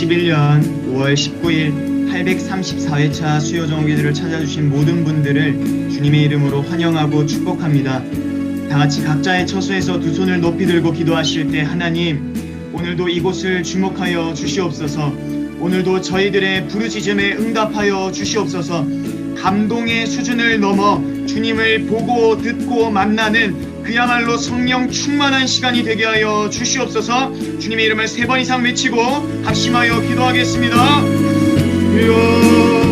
2021년 5월 19일 834회차 수요정기들을 찾아주신 모든 분들을 주님의 이름으로 환영하고 축복합니다. 다같이 각자의 처소에서 두 손을 높이 들고 기도하실 때 하나님, 오늘도 이곳을 주목하여 주시옵소서. 오늘도 저희들의 부르짖음에 응답하여 주시옵소서. 감동의 수준을 넘어 주님을 보고 듣고 만나는 그야말로 성령 충만한 시간이 되게 하여 주시옵소서. 주님의 이름을 3번 이상 외치고 합심하여 기도하겠습니다. 주여,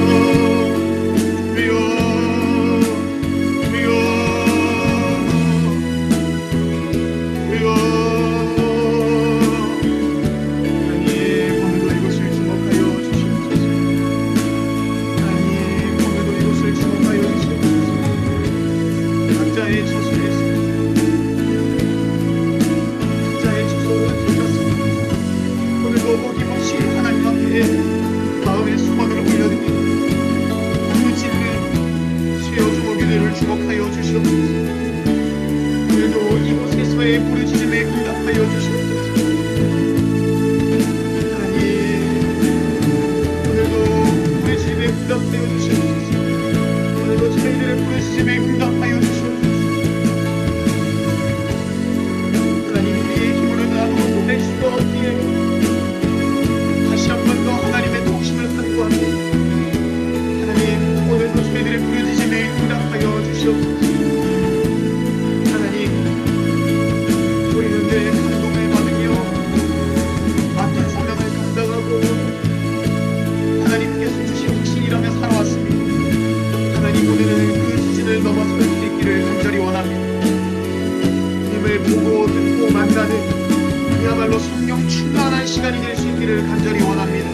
그야말로 성령 충만한 시간이 될 수 있기를 간절히 원합니다.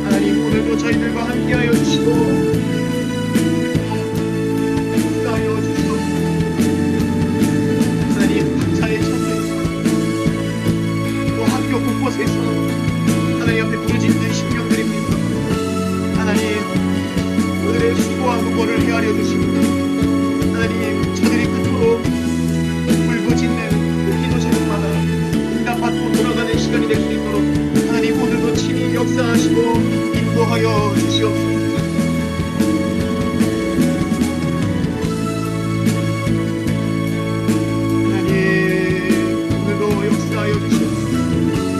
하나님, 오늘도 저희들과 함께하여 주시고 역사하여 주시옵소서. 하나님, 각자의 처소에서 또 학교 곳곳에서 하나님 앞에 부르짖는 심령들입니다. 하나님, 오늘의 수고와 무거를 헤아려 주시고 하나님, 저들이 그토록 울부짖는 받고 돌아가는 시간이 될 수 있도록 하나님 오늘도 친히 역사하시고 인도하여 주시옵소서. 하나님 오늘도 역사하여 주시옵소서.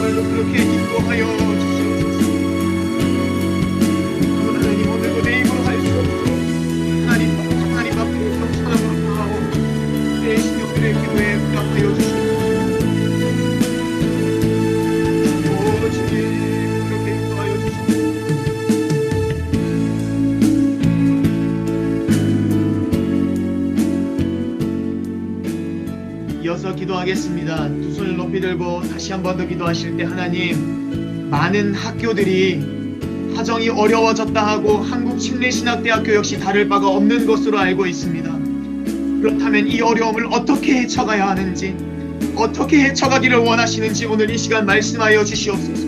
오늘도 그렇게 인도하여 주시옵소서. 하나님 오늘도 내 입으로 할 수 없도록 하나님 앞에 겸손함으로 나아오 내 신령들의 기도에 응답하여 주시옵소서. 이어서 기도하겠습니다. 두 손을 높이 들고 다시 한 번 더 기도하실 때 하나님, 많은 학교들이 사정이 어려워졌다 하고 한국침례신학대학교 역시 다를 바가 없는 것으로 알고 있습니다. 그렇다면 이 어려움을 어떻게 헤쳐가야 하는지, 어떻게 헤쳐가기를 원하시는지 오늘 이 시간 말씀하여 주시옵소서.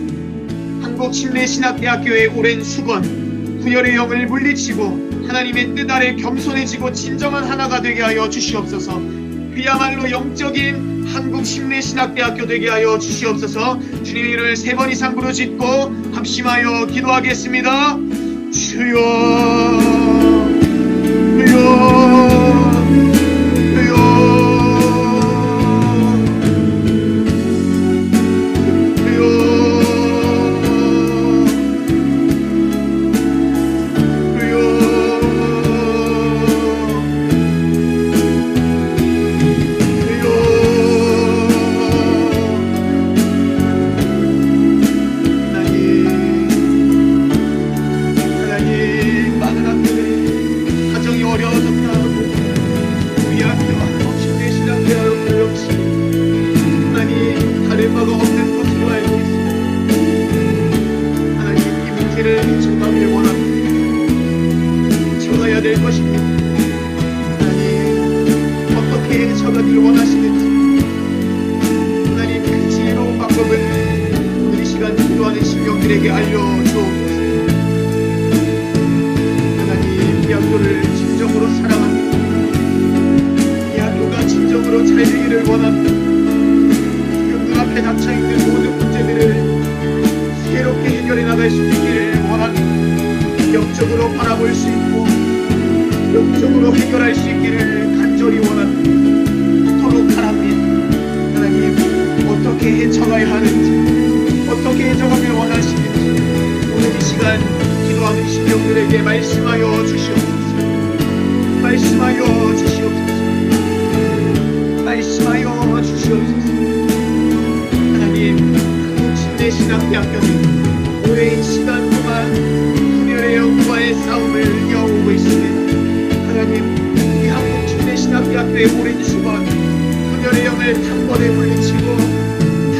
한국침례신학대학교의 오랜 수건, 분열의 영을 물리치고 하나님의 뜻 아래 겸손해지고 진정한 하나가 되게 하여 주시옵소서. 그야말로 영적인 한국침례신학대학교 되게 하여 주시옵소서. 주님의 이름을 3번 이상 부르짖고 합심하여 기도하겠습니다. 주여, 주여, 하나님, 이 학교를 진정으로 사랑합니다. 이 학교가 진정으로 잘 되기를 원합니다. 지금 눈앞에 닥쳐있는 모든 문제들을 새롭게 해결 해결할 수 있기를 간절히 원합니다. 도록 하나님, 하나님 어떻게 헤쳐가야 하는지, 어떻게 헤쳐가길 원하시는지 오늘 이 시간 기도하는 심령들에게 말씀하여 주시옵소서. 말씀하여 주시옵소서. 말씀하여 주시옵소서. 하나님, 한국침례신학대학교는 오랜 시간 동안 분열의 영과의 싸움을 이어오고 있습니다. 하나님, 이 한국침례신학대학교의 오랜 시간 분열의 영을 단번에 물리치고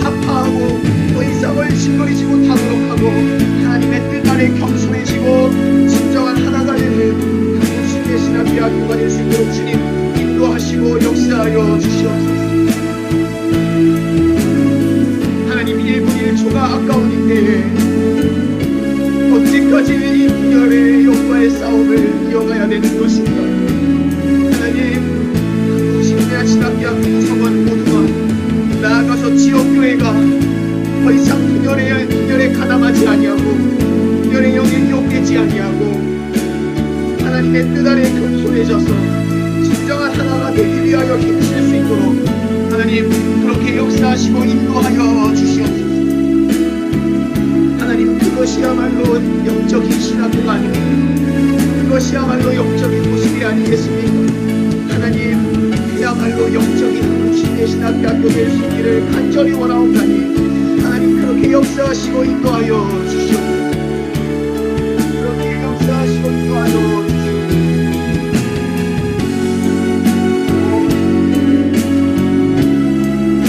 타파하고 더 이상을 짓거리지 못하도록 하고 하나님의 뜻 아래 겸손해지고 진정한 하나가 되는 한국침례신학대학교가 될 수 있도록 주님 인도하시고 역사하여 주시옵소서. 하나님, 1분 1초가 아까운 인내에 언제까지 이 분열의 영과의 싸움을 이어가야 되는 것인가. 하나님, 한국침례신학대학교 구성원 모두가 나아가서 지역교회가 더 이상 분열에 가담하지 아니하고 분열의 영에 기억되지 아니하고 하나님의 뜻 아래 겸손해져서 진정한 하나가 되기 위하여 힘쓸 수 있도록 하나님 그렇게 역사하시고 인도하여 주시옵소서. 하나님, 그것이야말로 영적인 신학교가 아닙니까? 그것이야말로 영적인 모습이 아니겠습니까? 하나님, 그야말로 영적인 한국침례신학대학교 될 수 있기를 간절히 원하옵나니 하나님 그렇게 역사하시고 인도하여 주시옵소서. 그렇게 역사하시고 인도하여 주시옵소서.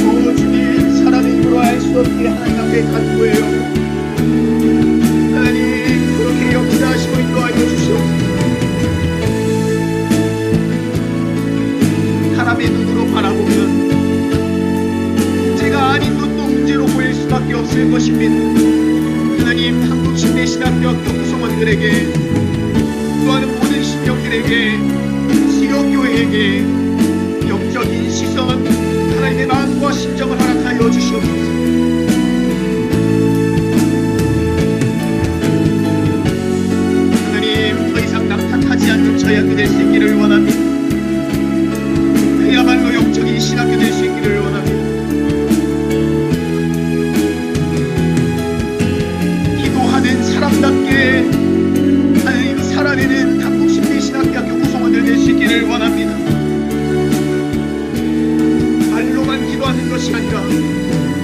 오 주님, 사람의 힘으로 알 수 없게 하나님 앞에 간구해요. 하나님 그렇게 역사하시고 인도하여 주시옵소서. 사람의 눈으로 바라보면 문제가 아닌 것도 문제로 보일 수밖에 없을 것입니다. 하나님, 한국침례신학대학교 구성원들에게 또한 모든 신령들에게 지역교회에게 영적인 시선, 하나님의 마음과 심정을 허락하여 주시옵소서. 하나님, 더 이상 낙탄하지 않는 저희학교 될 수 있기를 원합니다. 그야말로 영적인 신학교 될 수 있기를 원합니다. 기도하는 사람답게 하나님 살아내는 한국침례신학대학교 구성원들 될 수 있기를 원합니다. 말로만 기도하는 것이 아니라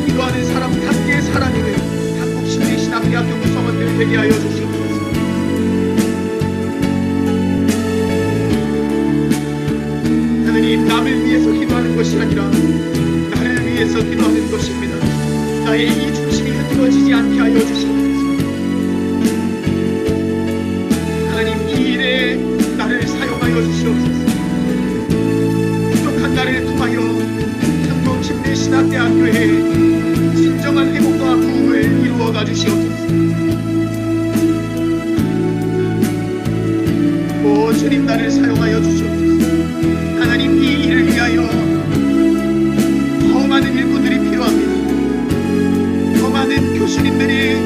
기도하는 사람답게 살아내는 한국침례신학대학교 구성원들 되게 하여 주시옵소서. 하나님, 남을 위해서 기도하는 것이 아니라 나를 위해서 기도하는 것입니다. 나의 이 중심이 흐트러지지 않게 하여 주시옵소서. 하나님, 이 일에 나를 사용하여 주시옵소서. 부족한 나를 통하여 한국침례신학대학교에 진정한 회복과 부흥을 이루어가 주시옵소서. 오 주님, 나를 사용하여 주시옵소서. 하나님, 이 일을 위하여 더 많은 일꾼들이 필요합니다. 더 많은 교수님들이,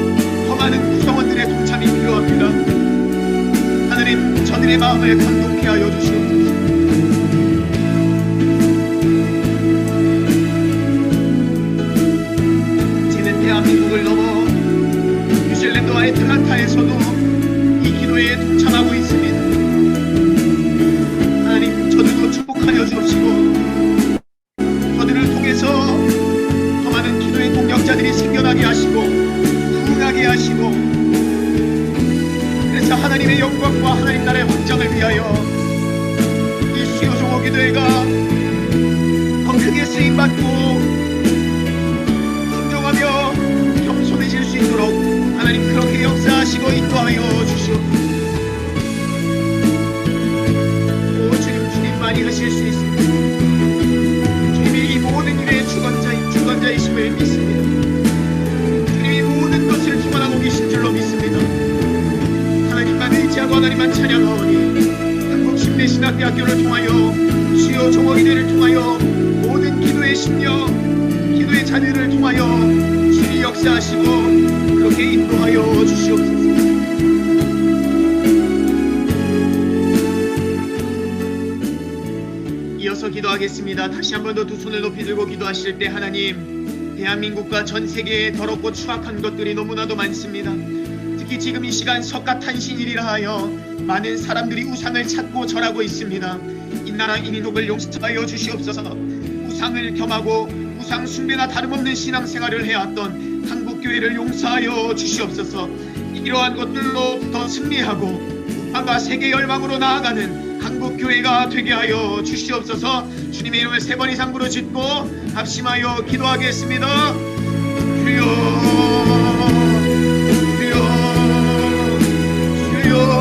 더 많은 구성원들의 동참이 필요합니다. 하나님, 저들의 마음을 감동케 하여 주시옵소서. 이제는 대한민국을 넘어 뉴질랜드와 애틀란타에서도 이 기도에 동참하고 있습니다. 하나님, 저들도 축복하여 주옵시고 저들을 통해서 더 많은 기도의 동력자들이 생겨나게 하시고 부흥하게 하시고, 그래서 하나님의 영광과 하나님 나라의 확장을 위하여 이 수요종호 기도회가 더 크게 쓰임받고 순종하며 겸손해질 수 있도록 하나님 그렇게 역사하시고 인도하여 주시옵소서. 많이 하실 수 있습니다. 주님이 이 모든 일의 주관자이심을 믿습니다. 주님이 모든 것을 주관하고 계신 줄로 믿습니다. 하나님만 의지하고 하나님만 찬양하오니 한국침례신학대학교를 통하여 수요 종업이들을 통하여 모든 기도의 심령, 기도의 자녀를 통하여 주님이 역사하시고 그렇게 인도하여 주시옵소서. 이어서 기도하겠습니다. 다시 한 번 더 두 손을 높이 들고 기도하실 때 하나님, 대한민국과 전 세계에 더럽고 추악한 것들이 너무나도 많습니다. 특히 지금 이 시간 석가탄신일이라 하여 많은 사람들이 우상을 찾고 절하고 있습니다. 이 나라 이 민족을 용서하여 주시옵소서. 우상을 겸하고 우상 숭배나 다름없는 신앙생활을 해왔던 한국교회를 용서하여 주시옵소서. 이러한 것들로부터 승리하고 국가가 세계 열방으로 나아가는 한국교회가 되게 하여 주시옵소서. 주님의 이름을 3번 이상 부르짖고 합심하여 기도하겠습니다. 주여, 주여, 주여.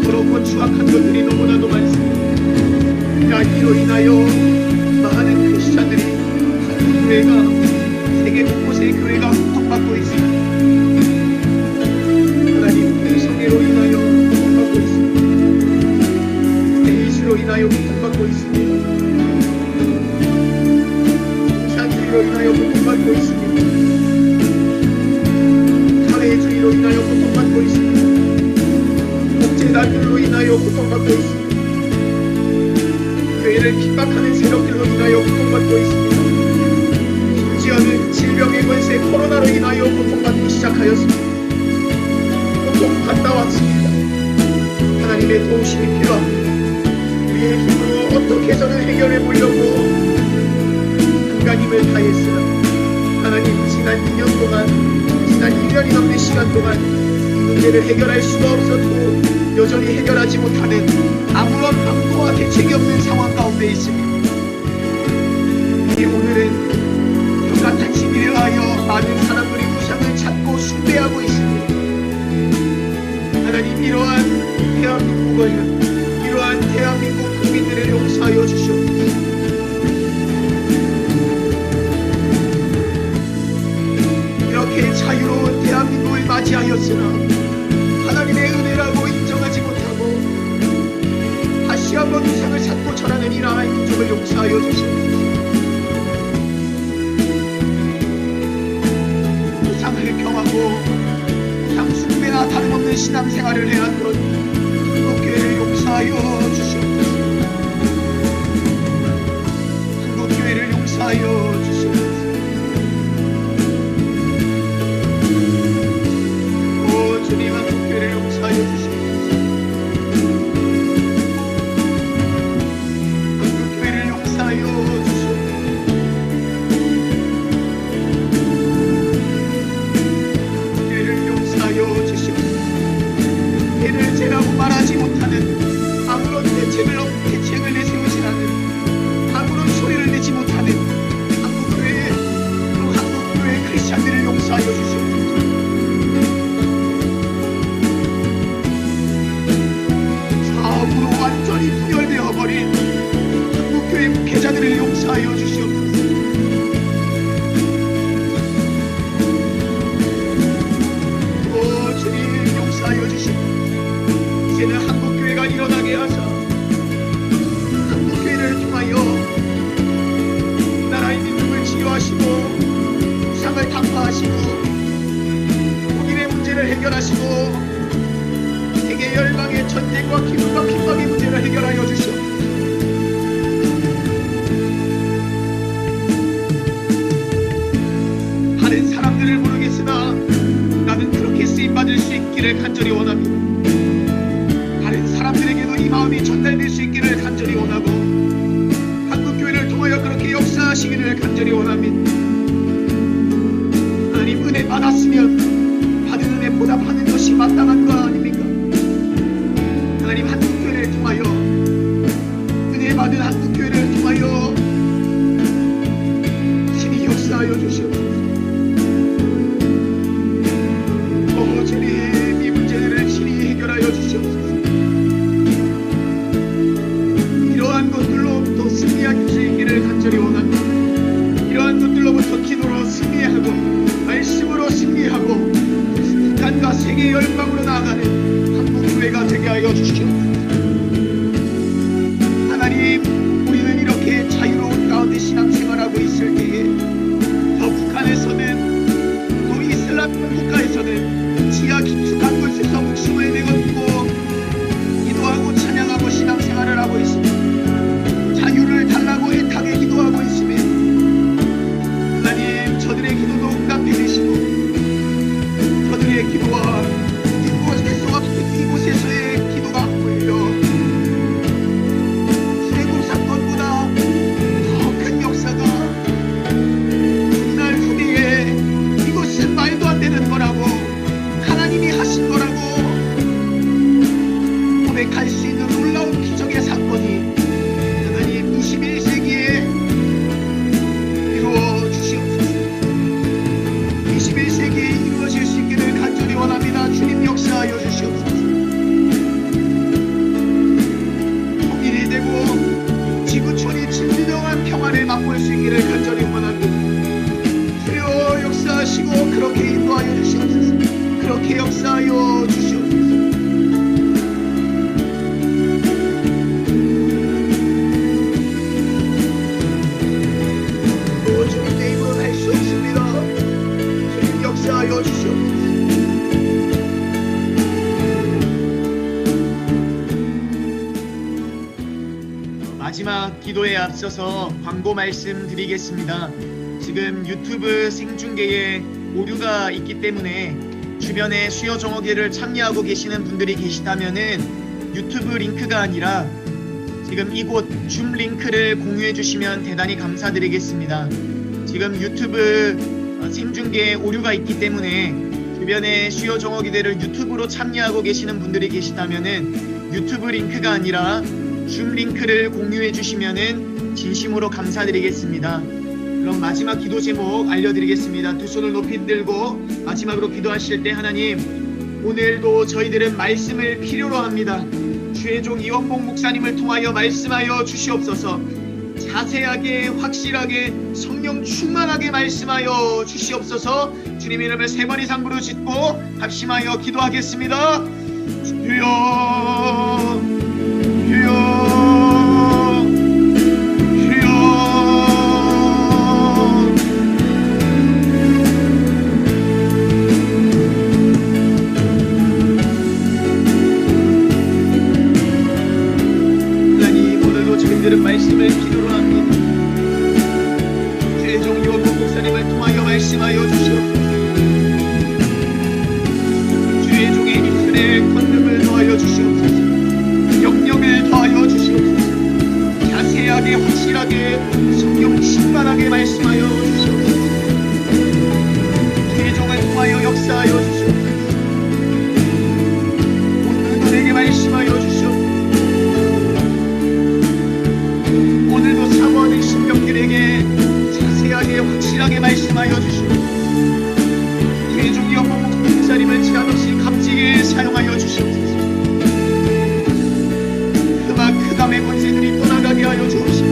더럽고 추악한 것들이 너무나도 많습니다. 이로 인하여 많은 크리스찬들이 한국교회가 세계 곳곳의 교회가 고통받고 있습니다. 하나님, 성애로 인하여 고통받고 있습니다. 에이즈로 인하여 고통받고 있습니다. 공산주의로 인하여 고통받고 있습니다. 사회주의로 인하여 고통받고 있습니다. 재단들로 인하여 고통받고 있습니다. 교회를 핍박하는 세력들로 인하여 고통받고 있습니다. 심지어는 질병의 권세 코로나로 인하여 고통받기 시작하였습니다. 고통 갔다 왔습니다. 하나님의 도우심이 필요합니다. 우리의 힘으로 어떻게 해서는 해결해 보려고 안간힘을 다했으나 하나님, 지난 2년 동안, 지난 1년이 넘는 시간 동안 이 문제를 해결할 수가 없어도 여전히 해결하지 못하는 아무런 방도와 대책이 없는 상황 가운데 있습니다. 오늘은 석가탄신일을 하여 많은 사람들이 우상을 찾고 숭배하고 있습니다. 하나님, 이러한 대한민국 국민들을 용서하여 주시옵소서. 이렇게 자유로운 대한민국을 맞이하였으나 하나님의 은혜라고 인정하지 못하고 다시 한번 우상을 찾고 절하는 이 나라의 민족을 용서하여 주시옵소서. 우상을 경하고 우상 숭배나 다름없는 신앙생활을 해왔던 한국교회를 용서하여 주시옵소서. 한국교회를 용서하여 주시옵소서. 주님, 한국교회를 용서하여 주시옵소서. 한국교회를 용서하여 주시옵소서. 교회를 용서하여 주시옵소서. 해를 죄라고 말하지 못하는, 아무런 대책을 내세우지 않는, 아무런 소리를 내지 못하는 한국교회, 또 한국교회 크리스찬들을 용서하여 주시옵소서. 완전히 분열되어 버린 한국교회 목회자들을 용서하여 주시옵소서. 주님, 용서하여 주시옵소서. 이제는 한국교회가 일어나게 하사 한국교회를 통하여 나라의 민족을 치유하시고 우상을 타파하시고 국민의 문제를 해결하시고 세계 열방의 전쟁과 기근과 핍박의 문제를 해결하여 주시옵소서. 다른 사람들을 모르겠으나 나는 그렇게 쓰임받을 수 있기를 간절히 원합니다. 다른 사람들에게도 이 마음이 전달될 수 있기를 간절히 원하고 한국교회를 통하여 그렇게 역사하시기를 간절히 원합니다. 하나님, 은혜 받았으면 받은 은혜 보답하는 것이 마땅한 거 아닙니까? 하나님, 한국교회를 통하여 은혜 받은 한국교회를 통하여 계속해서 기도로 승리하고 말씀으로 승리하고 북한과 세계 열방으로 나아가는 한국교회가 되게 하여 주시옵소서. 하나님, 우리는 이렇게 자유로운 가운데 신앙생활하고 있을 때에 저 북한에서는 또 이슬람 국가에서는 지하 깊숙한 곳에서 목숨을 내걸고 기도하고 찬양하고 신앙생활을 하고 있습니다. 자유를 달라고 애타게 기도하고 있으며 하나님, 저들의 기도도 응답해 주시고 저들의 기도와 이곳에서의 기도가 오히려 세국 사건보다 더 큰 역사가 그날 후대에 이것은 말도 안 되는 거라고 하나님이 하신 거라고 고백할 수 있는 놀라운 기적의 사건이 하나님 21세기에 이루어 주시옵소서. 21세기에 이루어질 수 있기를 간절히 원합니다. 주님 역사하여 주시옵소서. 통일이 되고 지구촌이 진정한 평화를 맛볼 수 있기를 간절히 원합니다. 주여 역사하시고 그렇게 인도하여 주시옵소서. 그렇게 역사하여 주시옵소서. 주님 내 힘으로는 할 수 없습니다. 주님 역사하여 주시옵소서. 마지막 기도에 앞서서 광고 말씀드리겠습니다. 지금 유튜브 생중계에 오류가 있기 때문에 주변에 수요 정오기를 참여하고 계시는 분들이 계시다면은 유튜브 링크가 아니라 지금 이곳 줌 링크를 공유해 주시면 대단히 감사드리겠습니다. 지금 유튜브 생중계에 오류가 있기 때문에 주변에 수요 정오기들을 유튜브로 참여하고 계시는 분들이 계시다면은 유튜브 링크가 아니라 줌 링크를 공유해 주시면은 진심으로 감사드리겠습니다. 그럼 마지막 기도 제목 알려드리겠습니다. 두 손을 높이 들고 마지막으로 기도하실 때 하나님, 오늘도 저희들은 말씀을 필요로 합니다. 주의 종 이원봉 목사님을 통하여 말씀하여 주시옵소서. 자세하게 확실하게 성령 충만하게 말씀하여 주시옵소서. 주님 이름을 3번 이상 부르짖고 합심하여 기도하겠습니다. 주여 주여 저희들은 말씀을 필요로 합니다. 주의 종 이원봉 목사님을 통하여 말씀하여 주시옵소서. 주의 종의 입술에 권능을 더하여 주시옵소서. 영역을 더하여 주시옵소서. 자세하게 확실하게 성령 충만하게 말씀하여 주시옵소서. 주의 종을 통하여 역사하여 주시옵소서. 오늘도 내게 말씀하여 주시옵소서. 오늘도 사모하는 신병들에게 자세하게 확실하게 말씀하여 주시옵소서. 주의 종 이원봉 목사님을 제한없이 값지게 사용하여 주시옵소서. 흑암의 권세들이 떠나가게 하여 주옵시고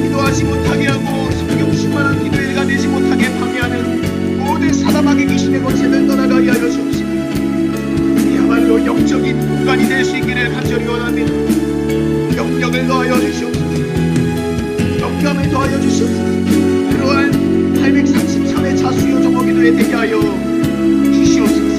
기도하지 못하게 하고 성령 충만한 기도회가 되지 못하게 방해하는 모든 사람에게 귀신의 권세를 떠나가게 하여 주옵시고 그야말로 영적인 공간이 될 수 있기를 간절히 원합니다. 영역을 더하여 주시옵소서. 영감을 더하여 주시옵소서. 그러한 833회차 수요 정오기도에 되게 하여 주시옵소서.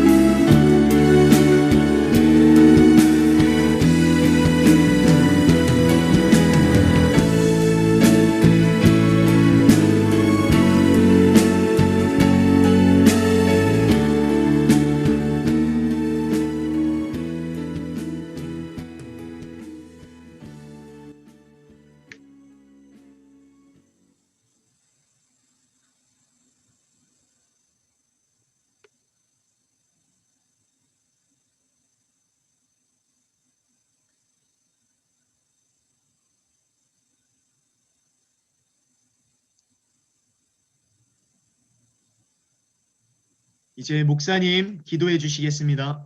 이제 목사님 기도해 주시겠습니다.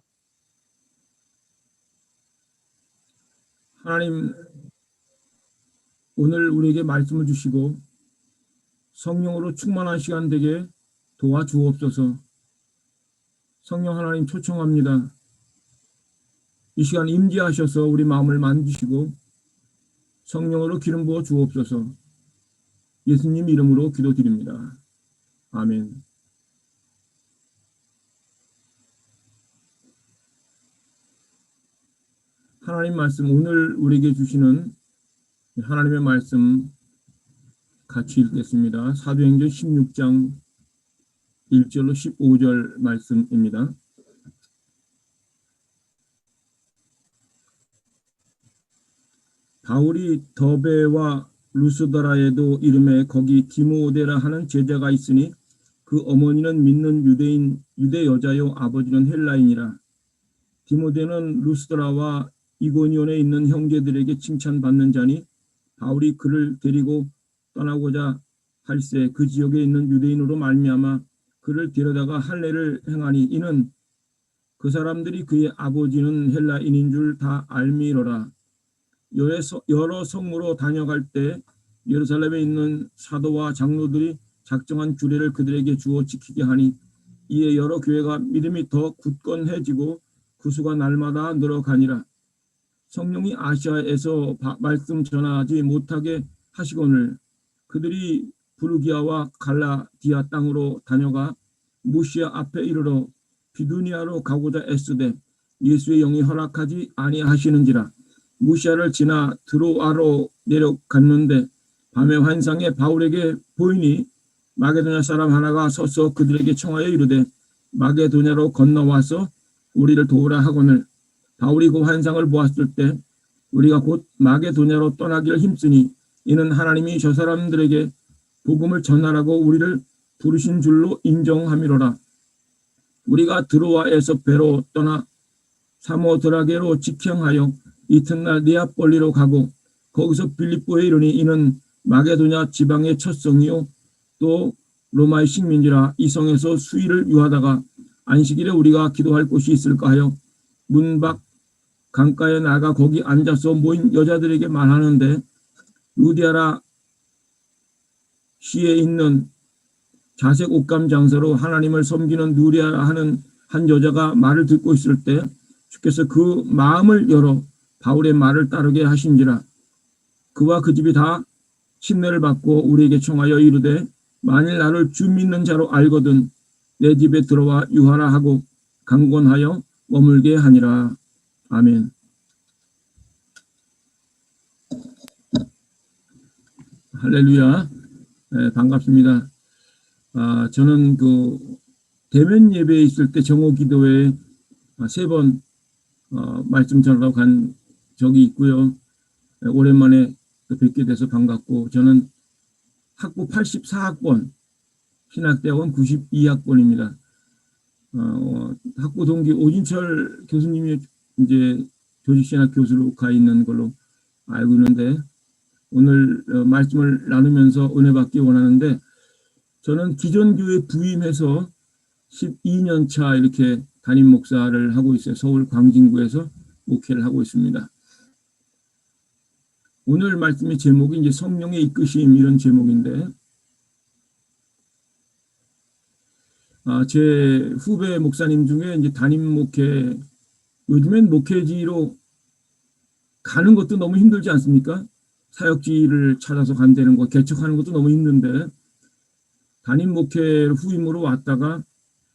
하나님, 오늘 우리에게 말씀을 주시고 성령으로 충만한 시간 되게 도와주옵소서. 성령 하나님 초청합니다. 이 시간 임재하셔서 우리 마음을 만지시고 성령으로 기름 부어 주옵소서. 예수님 이름으로 기도드립니다. 아멘. 하나님 말씀, 오늘 우리에게 주시는 하나님의 말씀 같이 읽겠습니다. 사도행전 16장 1절로 15절 말씀입니다. 바울이 더베와 루스드라에도 이름에 거기 디모데라 하는 제자가 있으니 그 어머니는 믿는 유대 여자요 아버지는 헬라인이라. 디모데는 루스드라와 이고니온에 있는 형제들에게 칭찬받는 자니 바울이 그를 데리고 떠나고자 할새 그 지역에 있는 유대인으로 말미암아 그를 데려다가 할례를 행하니 이는 그 사람들이 그의 아버지는 헬라인인 줄 다 알미러라. 여러 성으로 다녀갈 때 예루살렘에 있는 사도와 장로들이 작정한 규례를 그들에게 주어 지키게 하니 이에 여러 교회가 믿음이 더 굳건해지고 그 수가 날마다 늘어가니라. 성령이 아시아에서 말씀 전하지 못하게 하시거늘 그들이 부르기아와 갈라디아 땅으로 다녀가 무시아 앞에 이르러 비두니아로 가고자 애쓰되 예수의 영이 허락하지 아니하시는지라. 무시아를 지나 드로아로 내려갔는데 밤에 환상에 바울에게 보이니 마게도냐 사람 하나가 서서 그들에게 청하여 이르되 마게도냐로 건너와서 우리를 도우라 하거늘 바울이 그 환상을 보았을 때 우리가 곧 마게도냐로 떠나기를 힘쓰니 이는 하나님이 저 사람들에게 복음을 전하라고 우리를 부르신 줄로 인정함이로라. 우리가 드로아에서 배로 떠나 사모드라게로 직행하여 이튿날 네아폴리로 가고 거기서 빌립보에 이르니 이는 마게도냐 지방의 첫 성이요 또 로마의 식민지라. 이 성에서 수일을 유하다가 안식일에 우리가 기도할 곳이 있을까 하여 문 밖 강가에 나가 거기 앉아서 모인 여자들에게 말하는데 루디아라 시에 있는 자색 옷감 장사로 하나님을 섬기는 누리아라 하는 한 여자가 말을 듣고 있을 때 주께서 그 마음을 열어 바울의 말을 따르게 하신지라. 그와 그 집이 다 침례를 받고 우리에게 청하여 이르되 만일 나를 주 믿는 자로 알거든 내 집에 들어와 유하라 하고 강권하여 머물게 하니라. 아멘. 할렐루야. 네, 반갑습니다. 저는 그 대면 예배에 있을 때 정오 기도회에 3번 말씀 전하러 간 적이 있고요. 오랜만에 뵙게 돼서 반갑고 저는 학부 84학번 신학대학원 92학번입니다. 학부 동기 오진철 교수님이 이제 조직신학 교수로 가 있는 걸로 알고 있는데 오늘 말씀을 나누면서 은혜 받기 원하는데 저는 기존 교회 부임해서 12년 차 이렇게 담임 목사를 하고 있어요. 서울 광진구에서 목회를 하고 있습니다. 오늘 말씀의 제목이 이제 성령의 이끄심 이런 제목인데 제 후배 목사님 중에 이제 담임 목회 요즘엔 목회지로 가는 것도 너무 힘들지 않습니까? 사역지를 찾아서 간다는 거 개척하는 것도 너무 힘든데 담임 목회 후임으로 왔다가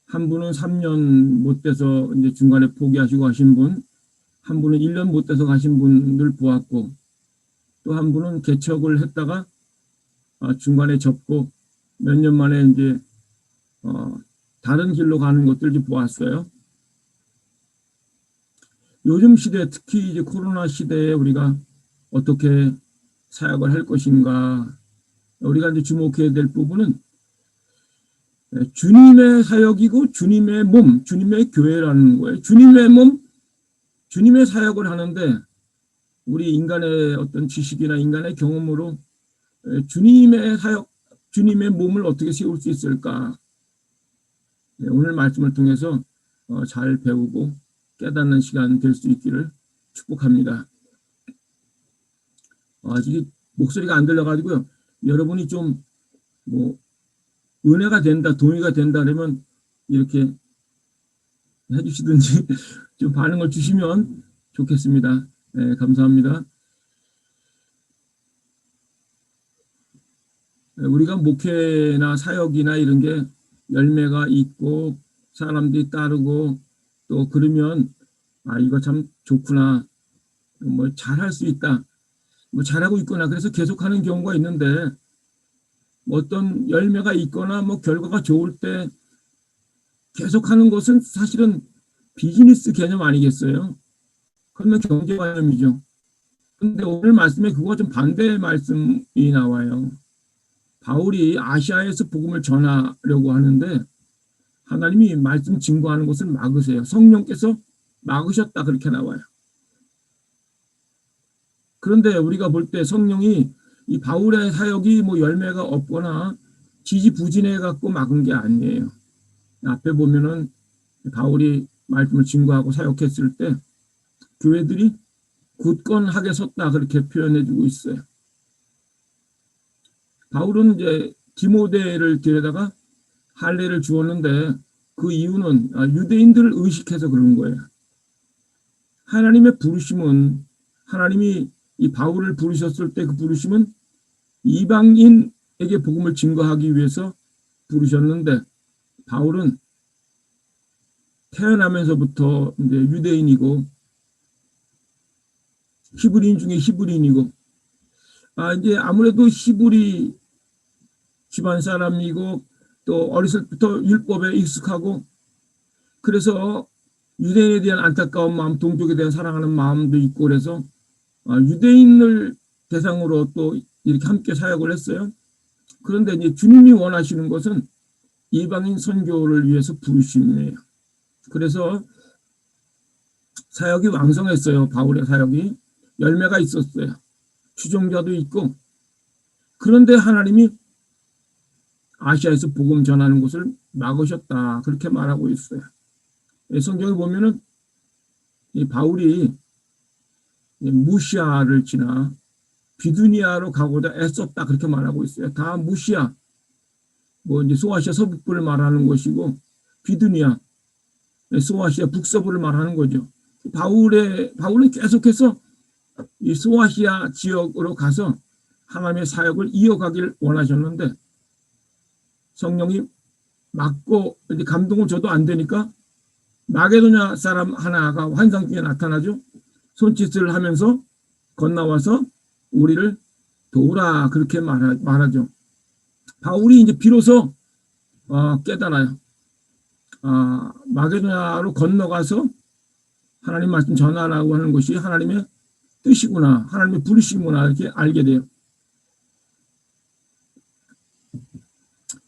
한 분은 3년 못 돼서 이제 중간에 포기하시고 가신 분, 한 분은 1년 못 돼서 가신 분들 보았고 또 한 분은 개척을 했다가 중간에 접고 몇 년 만에 이제 다른 길로 가는 것들 좀 보았어요. 요즘 시대 특히 이제 코로나 시대에 우리가 어떻게 사역을 할 것인가 우리가 이제 주목해야 될 부분은 주님의 사역이고 주님의 몸, 주님의 교회라는 거예요. 주님의 몸, 주님의 사역을 하는데 우리 인간의 어떤 지식이나 인간의 경험으로 주님의 사역, 주님의 몸을 어떻게 세울 수 있을까? 오늘 말씀을 통해서 잘 배우고 깨닫는 시간 될 수 있기를 축복합니다. 아직 목소리가 안 들려가지고요. 여러분이 좀 뭐 은혜가 된다, 동의가 된다 그러면 이렇게 해주시든지 좀 반응을 주시면 좋겠습니다. 네, 감사합니다. 우리가 목회나 사역이나 이런 게 열매가 있고 사람들이 따르고 또 그러면 이거 참 좋구나, 뭐 잘할 수 있다, 뭐 잘하고 있구나, 그래서 계속하는 경우가 있는데 어떤 열매가 있거나 뭐 결과가 좋을 때 계속하는 것은 사실은 비즈니스 개념 아니겠어요? 그러면 경제 개념이죠. 근데 오늘 말씀에 그거와 좀 반대의 말씀이 나와요. 바울이 아시아에서 복음을 전하려고 하는데 하나님이 말씀 증거하는 것을 막으세요. 성령께서 막으셨다, 그렇게 나와요. 그런데 우리가 볼 때 성령이 이 바울의 사역이 뭐 열매가 없거나 지지부진해 갖고 막은 게 아니에요. 앞에 보면은 바울이 말씀을 증거하고 사역했을 때 교회들이 굳건하게 섰다, 그렇게 표현해 주고 있어요. 바울은 이제 디모데를 데려다가 할례를 주었는데 그 이유는 유대인들을 의식해서 그런 거예요. 하나님의 부르심은, 하나님이 이 바울을 부르셨을 때 그 부르심은 이방인에게 복음을 증거하기 위해서 부르셨는데 바울은 태어나면서부터 이제 유대인이고 히브리인 중에 히브리인이고 이제 아무래도 히브리 집안 사람이고 또 어렸을 때부터 율법에 익숙하고 그래서 유대인에 대한 안타까운 마음, 동족에 대한 사랑하는 마음도 있고 그래서 유대인을 대상으로 또 이렇게 함께 사역을 했어요. 그런데 이제 주님이 원하시는 것은 이방인 선교를 위해서 부르심이에요. 그래서 사역이 왕성했어요. 바울의 사역이 열매가 있었어요. 추종자도 있고. 그런데 하나님이 아시아에서 복음 전하는 것을 막으셨다, 그렇게 말하고 있어요. 성경에 보면은 이 바울이 무시아를 지나 비두니아로 가고자 애썼다, 그렇게 말하고 있어요. 다 무시아, 뭐 이제 소아시아 서북부를 말하는 것이고 비두니아, 소아시아 북서부를 말하는 거죠. 바울은 계속해서 이 소아시아 지역으로 가서 하나님의 사역을 이어가길 원하셨는데 성령이 막고 이제 감동을 줘도 안 되니까 마게도냐 사람 하나가 환상 중에 나타나죠. 손짓을 하면서 건너와서 우리를 도우라, 그렇게 말하죠. 바울이 이제 비로소 깨달아요. 마게도냐로 건너가서 하나님 말씀 전하라고 하는 것이 하나님의 뜻이구나, 하나님의 부르심이구나, 이렇게 알게 돼요.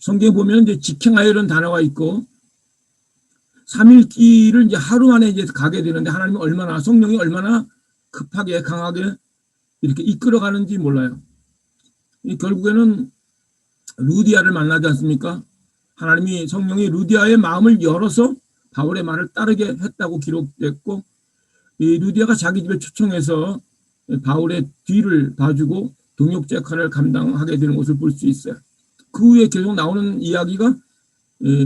성경에 보면 이제 직행하여라는 단어가 있고 3일길을 이제 하루 만에 이제 가게 되는데 하나님이 성령이 얼마나 급하게 강하게 이렇게 이끌어가는지 몰라요. 결국에는 루디아를 만나지 않습니까? 하나님이 성령이 루디아의 마음을 열어서 바울의 말을 따르게 했다고 기록됐고 이 루디아가 자기 집에 초청해서 바울의 뒤를 봐주고 동역자 역할을 감당하게 되는 것을 볼 수 있어요. 그 후에 계속 나오는 이야기가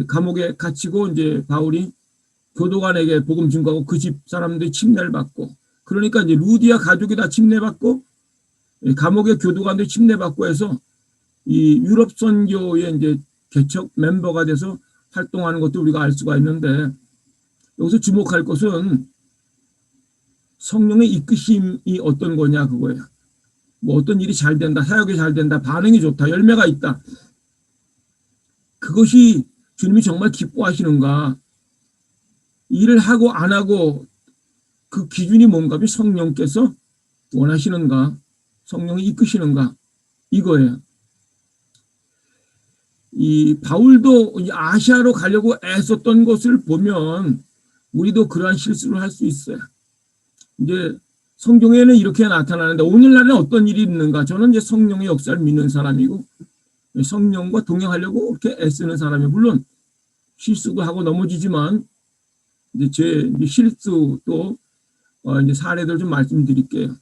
감옥에 갇히고 이제 바울이 교도관에게 복음 증거하고 그 집 사람들이 침례를 받고 그러니까 이제 루디아 가족이 다 침례받고 감옥의 교도관들이 침례받고 해서 이 유럽 선교의 이제 개척 멤버가 돼서 활동하는 것도 우리가 알 수가 있는데 여기서 주목할 것은 성령의 이끄심이 어떤 거냐, 그거예요. 뭐 어떤 일이 잘 된다, 사역이 잘 된다, 반응이 좋다, 열매가 있다. 그것이 주님이 정말 기뻐하시는가, 일을 하고 안 하고 그 기준이 뭔가, 성령께서 원하시는가, 성령이 이끄시는가, 이거예요. 이 바울도 아시아로 가려고 애썼던 것을 보면 우리도 그러한 실수를 할 수 있어요. 이제 성경에는 이렇게 나타나는데 오늘날은 어떤 일이 있는가? 저는 이제 성령의 역사를 믿는 사람이고 성령과 동행하려고 그렇게 애쓰는 사람이에요. 물론 실수도 하고 넘어지지만 이제 제 실수도 이제 사례들 좀 말씀드릴게요.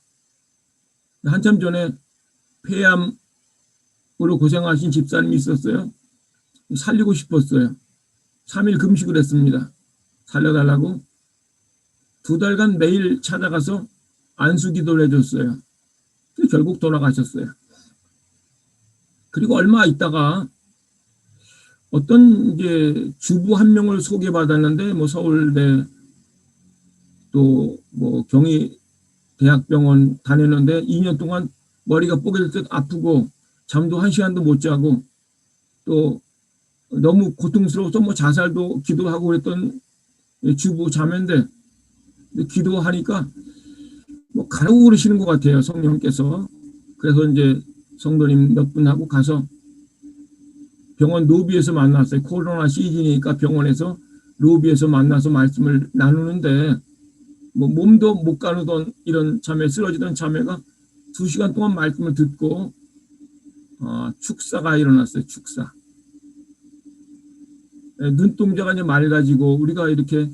한참 전에 폐암으로 고생하신 집사님이 있었어요. 살리고 싶었어요. 3일 금식을 했습니다. 살려달라고. 2달간 매일 찾아가서 안수기도를 해줬어요. 결국 돌아가셨어요. 그리고 얼마 있다가 어떤 이제 주부 한 명을 소개받았는데 뭐 서울대 또 뭐 경희 대학병원 다녔는데 2년 동안 머리가 뽀개질 듯 아프고 잠도 1시간도 못 자고 또 너무 고통스러워서 뭐 자살도 기도하고 그랬던 주부 자매인데 기도하니까 뭐 가라고 그러시는 것 같아요, 성령께서. 그래서 이제 성도님 몇 분하고 가서 병원 로비에서 만났어요. 코로나 시즌이니까 병원에서 로비에서 만나서 말씀을 나누는데 뭐 몸도 못 가누던 이런 자매, 쓰러지던 자매가 2시간 동안 말씀을 듣고 축사가 일어났어요. 축사. 눈동자가 이제 맑아지고 우리가 이렇게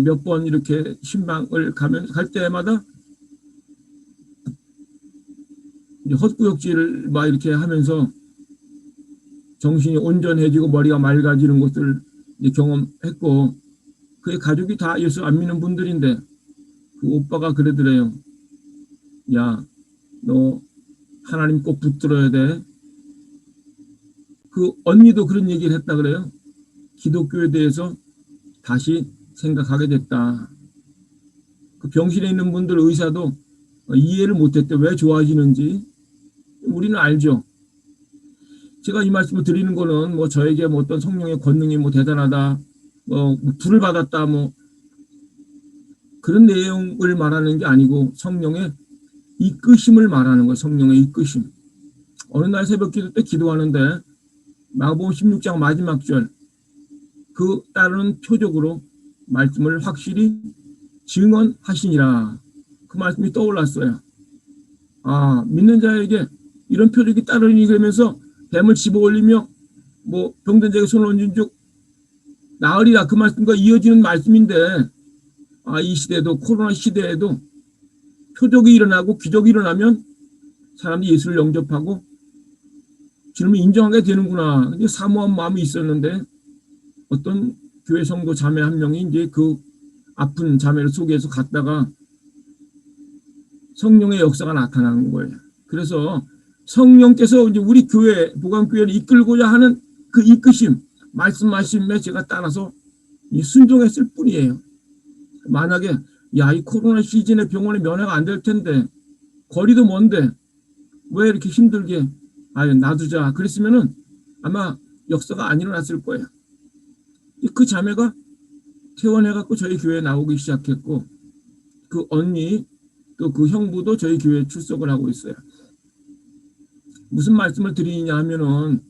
몇 번 이렇게 신방을 갈 때마다 이제 헛구역질을 막 이렇게 하면서 정신이 온전해지고 머리가 맑아지는 것을 이제 경험했고 그의 가족이 다 예수 안 믿는 분들인데 그 오빠가 그러더래요. 야, 너 하나님 꼭 붙들어야 돼. 그 언니도 그런 얘기를 했다 그래요. 기독교에 대해서 다시 생각하게 됐다. 그 병실에 있는 분들 의사도 이해를 못했대. 왜 좋아지는지. 우리는 알죠. 제가 이 말씀을 드리는 거는 뭐 저에게 뭐 어떤 성령의 권능이 뭐 대단하다, 뭐 불을 받았다, 뭐 그런 내용을 말하는 게 아니고 성령의 이끄심을 말하는 거예요. 성령의 이끄심. 어느 날 새벽 기도 때 기도하는데 마가복음 16장 마지막 절 그 따르는 표적으로 말씀을 확실히 증언하시니라. 그 말씀이 떠올랐어요. 믿는 자에게 이런 표적이 따르니 그러면서 뱀을 집어올리며 뭐 병든 자에게 손을 얹은 즉 나으리라. 그 말씀과 이어지는 말씀인데 이 시대에도 코로나 시대에도 표적이 일어나고 기적이 일어나면 사람들이 예수를 영접하고 주님을 인정하게 되는구나. 사모한 마음이 있었는데 어떤 교회 성도 자매 한 명이 이제 그 아픈 자매를 소개해서 갔다가 성령의 역사가 나타나는 거예요. 그래서 성령께서 이제 우리 교회, 보강교회를 이끌고자 하는 그 이끄심, 말씀하심에 제가 따라서 순종했을 뿐이에요. 만약에 이 코로나 시즌에 병원에 면회가 안 될 텐데 거리도 먼데 왜 이렇게 힘들게 놔두자 그랬으면은 아마 역사가 안 일어났을 거예요. 그 자매가 퇴원해갖고 저희 교회에 나오기 시작했고 그 언니 또 그 형부도 저희 교회에 출석을 하고 있어요. 무슨 말씀을 드리느냐 하면은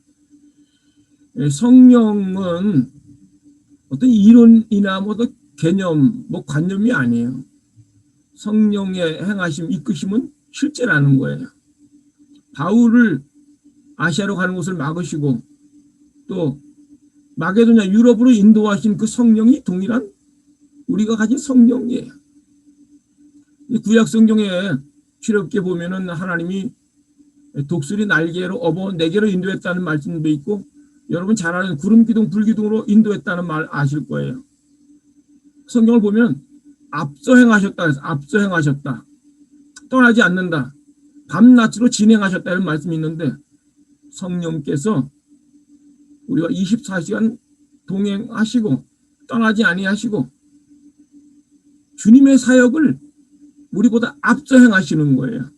성령은 어떤 이론이나 뭐 어떤 개념, 뭐 관념이 아니에요. 성령의 행하심, 이끄심은 실제라는 거예요. 바울을 아시아로 가는 것을 막으시고 또 마게도냐 유럽으로 인도하신 그 성령이 동일한 우리가 가진 성령이에요. 구약 성경에 출애굽기에 보면은 하나님이 독수리 날개로 업어 네개로 인도했다는 말씀도 있고 여러분 잘 아는 구름 기둥 불기둥으로 인도했다는 말 아실 거예요. 성경을 보면 앞서 행하셨다 해서 앞서 행하셨다. 떠나지 않는다. 밤낮으로 진행하셨다 이런 말씀이 있는데 성령께서 우리가 24시간 동행하시고 떠나지 아니하시고 주님의 사역을 우리보다 앞서 행하시는 거예요.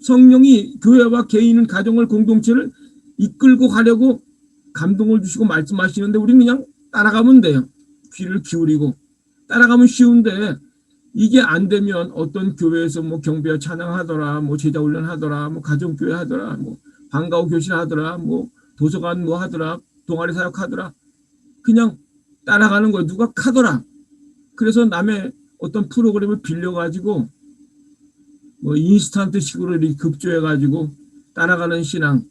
성령이 교회와 개인은 가정을 공동체를 이끌고 가려고 감동을 주시고 말씀하시는데 우리는 그냥 따라가면 돼요. 귀를 기울이고 따라가면 쉬운데 이게 안 되면 어떤 교회에서 뭐 경배와 찬양하더라, 뭐 제자훈련 하더라, 뭐 가정교회 하더라, 뭐 방과후 교실 하더라, 뭐 도서관 뭐 하더라, 동아리 사역하더라. 그냥 따라가는 거예요. 누가 카더라. 그래서 남의 어떤 프로그램을 빌려가지고 뭐 인스턴트 식으로 이렇게 급조해가지고 따라가는 신앙,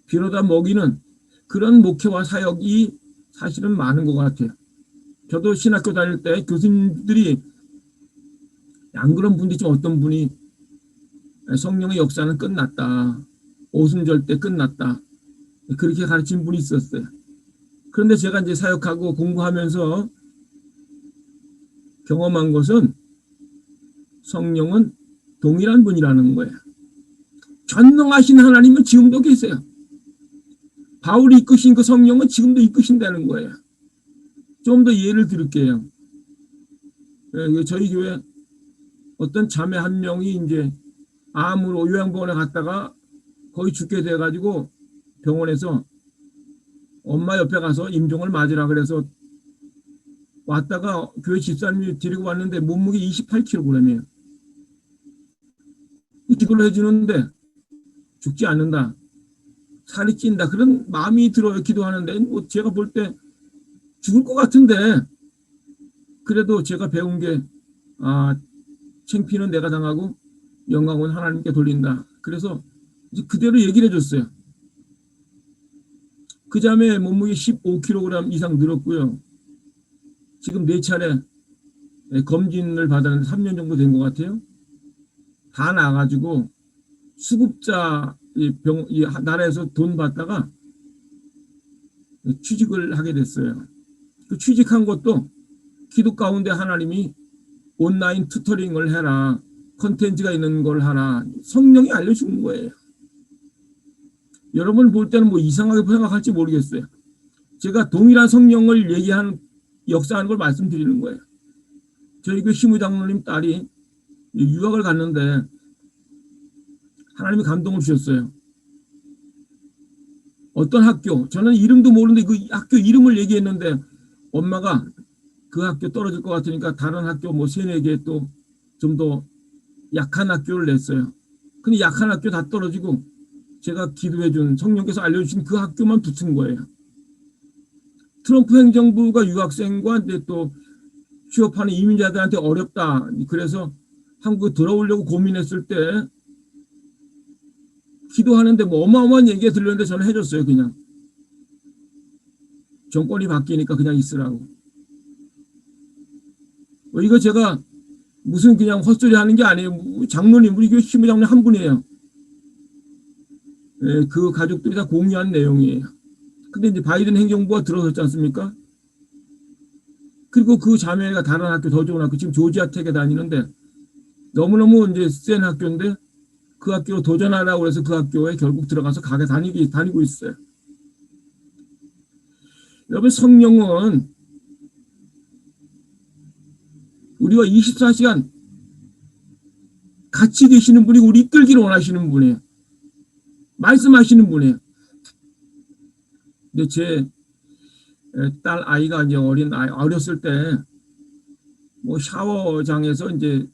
빌어다 먹이는 그런 목회와 사역이 사실은 많은 것 같아요. 저도 신학교 다닐 때 교수님들이 안 그런 분도 있지만 어떤 분이 성령의 역사는 끝났다. 오순절 때 끝났다. 그렇게 가르친 분이 있었어요. 그런데 제가 이제 사역하고 공부하면서 경험한 것은 성령은 동일한 분이라는 거예요. 전능하신 하나님은 지금도 계세요. 바울이 이끄신 그 성령은 지금도 이끄신다는 거예요. 좀 더 예를 들을게요. 저희 교회 어떤 자매 한 명이 이제 암으로 요양병원에 갔다가 거의 죽게 돼가지고 병원에서 엄마 옆에 가서 임종을 맞으라 그래서 왔다가 교회 집사님이 데리고 왔는데 몸무게 28kg이에요. 기도를 해주는데 죽지 않는다. 살이 찐다. 그런 마음이 들어요. 기도하는데 뭐 제가 볼 때 죽을 것 같은데 그래도 제가 배운 게 창피는 내가 당하고 영광은 하나님께 돌린다. 그래서 이제 그대로 얘기를 해줬어요. 그 자매 몸무게 15kg 이상 늘었고요. 지금 4차례 검진을 받았는데 3년 정도 된 것 같아요. 다 나가지고 수급자 이 나라에서 돈 받다가 취직을 하게 됐어요. 그 취직한 것도 기도 가운데 하나님이 온라인 튜터링을 해라. 컨텐츠가 있는 걸 하라. 성령이 알려주는 거예요. 여러분 볼 때는 뭐 이상하게 생각할지 모르겠어요. 제가 동일한 성령을 얘기하는 역사하는 걸 말씀드리는 거예요. 저희 교회 시무장로님 딸이 유학을 갔는데 하나님이 감동을 주셨어요. 어떤 학교, 저는 이름도 모르는데 그 학교 이름을 얘기했는데 엄마가 그 학교 떨어질 것 같으니까 다른 학교 뭐 3-4개 또 좀 더 약한 학교를 냈어요. 근데 약한 학교 다 떨어지고 제가 기도해준 성령께서 알려주신 그 학교만 붙은 거예요. 트럼프 행정부가 유학생과 이제 또 취업하는 이민자들한테 어렵다. 그래서 한국에 들어오려고 고민했을 때 기도하는데 뭐 어마어마한 얘기가 들렸는데 저는 해줬어요. 그냥 정권이 바뀌니까 그냥 있으라고. 이거 제가 무슨 그냥 헛소리 하는 게 아니에요. 장로님, 우리 교회 시무장로님 한 분이에요. 그 가족들이 다 공유한 내용이에요. 근데 이제 바이든 행정부가 들어섰지 않습니까? 그리고 그 자매가 다른 학교, 더 좋은 학교, 지금 조지아 텍에 다니는데 너무너무 이제 센 학교인데 그 학교로 도전하라고 해서 그 학교에 결국 들어가서 가게 다니고 있어요. 여러분, 성령은 우리와 24시간 같이 계시는 분이고 우리 이끌기를 원하시는 분이에요. 말씀하시는 분이에요. 근데 제 딸 아이가 이제 어렸을 때 뭐 샤워장에서 이제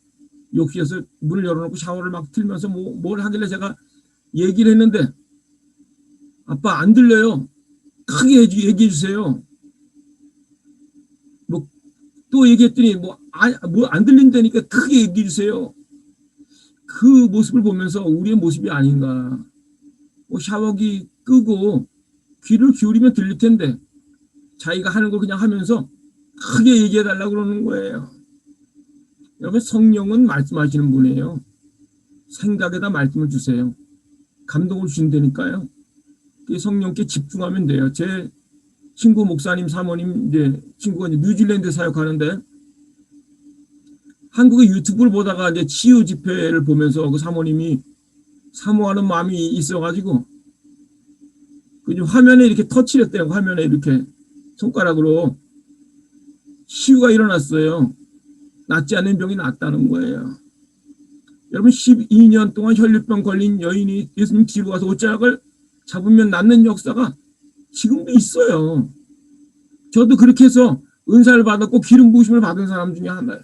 욕실에서 문을 열어놓고 샤워를 막 틀면서 뭘 하길래 제가 얘기를 했는데 아빠 안 들려요. 크게 얘기해 주세요. 뭐 또 얘기했더니 뭐 안 들린다니까 크게 얘기해 주세요. 그 모습을 보면서 우리의 모습이 아닌가. 뭐 샤워기 끄고 귀를 기울이면 들릴 텐데 자기가 하는 걸 그냥 하면서 크게 얘기해 달라고 그러는 거예요. 여러분, 성령은 말씀하시는 분이에요. 생각에다 말씀을 주세요. 감동을 주신다니까요. 성령께 집중하면 돼요. 제 친구 목사님, 사모님, 이제 친구가 이제 뉴질랜드 사역하는데 한국의 유튜브를 보다가 이제 치유 집회를 보면서 그 사모님이 사모하는 마음이 있어가지고 그 화면에 이렇게 터치를 했대요. 화면에 이렇게 손가락으로 치유가 일어났어요. 낫지 않는 병이 낫다는 거예요. 여러분, 12년 동안 혈류병 걸린 여인이 예수님 뒤로 가서 옷자락을 잡으면 낫는 역사가 지금도 있어요. 저도 그렇게 해서 은사를 받았고 기름 부으심을 받은 사람 중에 하나예요.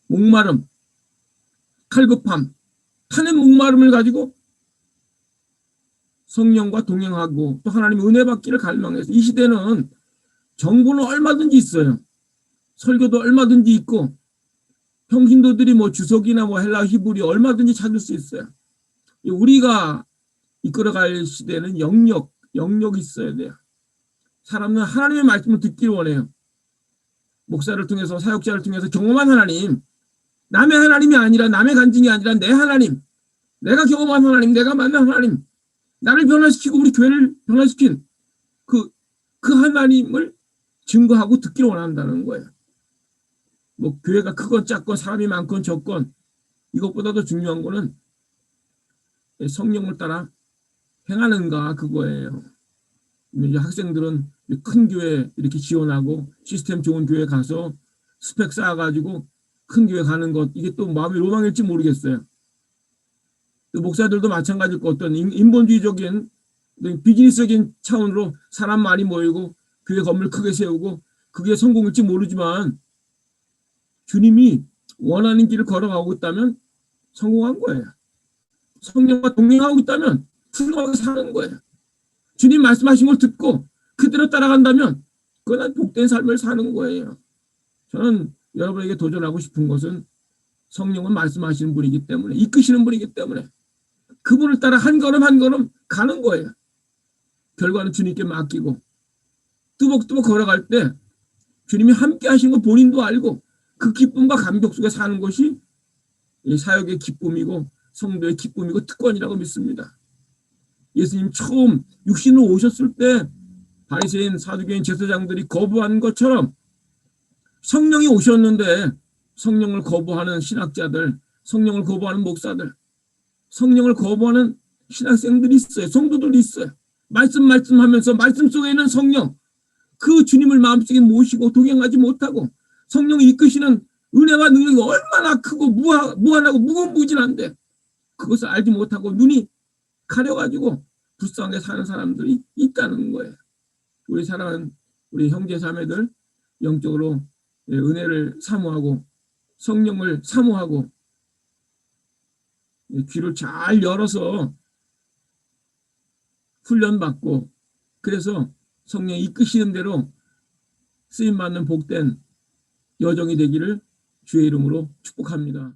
목마름, 칼급함, 타는 목마름을 가지고 성령과 동행하고 또 하나님의 은혜 받기를 갈망해서 이 시대는 정보는 얼마든지 있어요. 설교도 얼마든지 있고 평신도들이 뭐 주석이나 뭐 헬라 히브리 얼마든지 찾을 수 있어요. 우리가 이끌어갈 시대는 영역이 있어야 돼요. 사람은 하나님의 말씀을 듣기를 원해요. 목사를 통해서 사역자를 통해서 경험한 하나님, 남의 하나님이 아니라 남의 간증이 아니라 내 하나님, 내가 경험한 하나님, 내가 만난 하나님, 나를 변화시키고 우리 교회를 변화시킨 그 하나님을 증거하고 듣기를 원한다는 거예요. 뭐 교회가 크건 작건 사람이 많건 적건 이것보다도 중요한 거는 성령을 따라 행하는가 그거예요. 이제 학생들은 큰 교회 이렇게 지원하고 시스템 좋은 교회 가서 스펙 쌓아가지고 큰 교회 가는 것 이게 또 마음의 로망일지 모르겠어요. 또 목사들도 마찬가지일 것 어떤 인본주의적인 비즈니스적인 차원으로 사람 많이 모이고 교회 건물 크게 세우고 그게 성공일지 모르지만 주님이 원하는 길을 걸어가고 있다면 성공한 거예요. 성령과 동행하고 있다면 훌륭하게 사는 거예요. 주님 말씀하신 걸 듣고 그대로 따라간다면 그건 복된 삶을 사는 거예요. 저는 여러분에게 도전하고 싶은 것은 성령은 말씀하시는 분이기 때문에 이끄시는 분이기 때문에 그분을 따라 한 걸음 한 걸음 가는 거예요. 결과는 주님께 맡기고 뚜벅뚜벅 걸어갈 때 주님이 함께 하신 거 본인도 알고 그 기쁨과 감격 속에 사는 것이 사역의 기쁨이고 성도의 기쁨이고 특권이라고 믿습니다. 예수님 처음 육신으로 오셨을 때 바리새인 사두개인 제사장들이 거부한 것처럼 성령이 오셨는데 성령을 거부하는 신학자들, 성령을 거부하는 목사들, 성령을 거부하는 신학생들이 있어요. 성도들이 있어요. 말씀하면서 말씀 속에 있는 성령, 그 주님을 마음속에 모시고 동행하지 못하고 성령이 이끄시는 은혜와 능력이 얼마나 크고 무한하고 무궁무진한데 그것을 알지 못하고 눈이 가려가지고 불쌍하게 사는 사람들이 있다는 거예요. 우리 사랑하는 우리 형제 자매들 영적으로 은혜를 사모하고 성령을 사모하고 귀를 잘 열어서 훈련받고 그래서 성령이 이끄시는 대로 쓰임받는 복된 여정이 되기를 주의 이름으로 축복합니다.